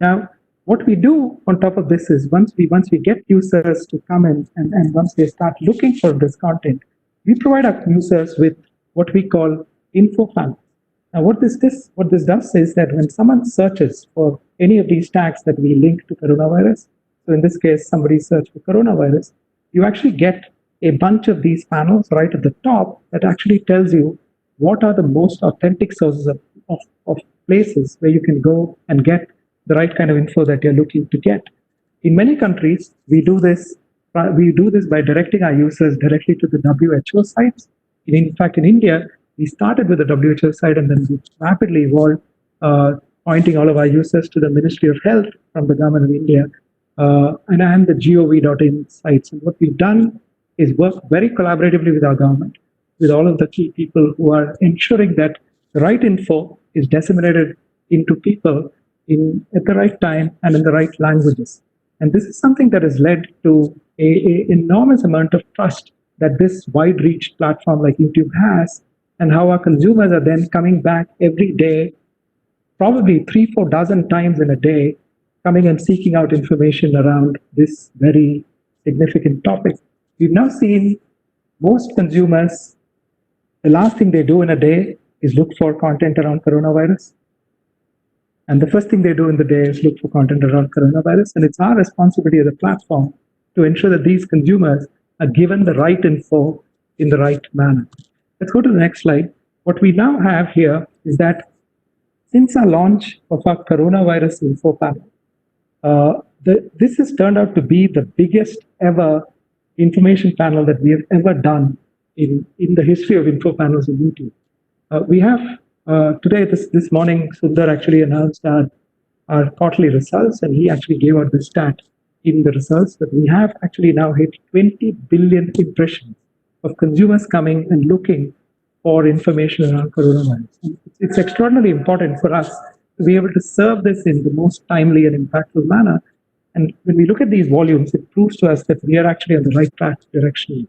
Now, what we do on top of this is once we get users to come in and once they start looking for this content, we provide our users with what we call info panels. Now, what this does is that when someone searches for any of these tags that we link to coronavirus, so in this case, somebody searched for coronavirus, you actually get a bunch of these panels right at the top that actually tells you what are the most authentic sources of places where you can go and get the right kind of info that you're looking to get. In many countries, we do this by directing our users directly to the WHO sites. In fact, in India, we started with the WHO site and then we rapidly evolved, pointing all of our users to the Ministry of Health from the government of India and the gov.in sites. And what we've done is work very collaboratively with our government, with all of the key people who are ensuring that the right info is disseminated into people at the right time and in the right languages. And this is something that has led to an enormous amount of trust that this wide reach platform like YouTube has, and how our consumers are then coming back every day, probably 3-4 dozen times in a day, coming and seeking out information around this very significant topic. We've now seen most consumers, the last thing they do in a day is look for content around coronavirus. And the first thing they do in the day is look for content around coronavirus. And it's our responsibility as a platform to ensure that these consumers are given the right info in the right manner. Let's go to the next slide. What we now have here is that since our launch of our coronavirus info panel, this has turned out to be the biggest ever information panel that we have ever done in the history of info panels on YouTube. We have today, this morning, Sundar actually announced our quarterly results, and he actually gave out the stat in the results that we have actually now hit 20 billion impressions of consumers coming and looking for information around coronavirus. It's extraordinarily important for us to be able to serve this in the most timely and impactful manner. And when we look at these volumes, it proves to us that we are actually on the right track directionally.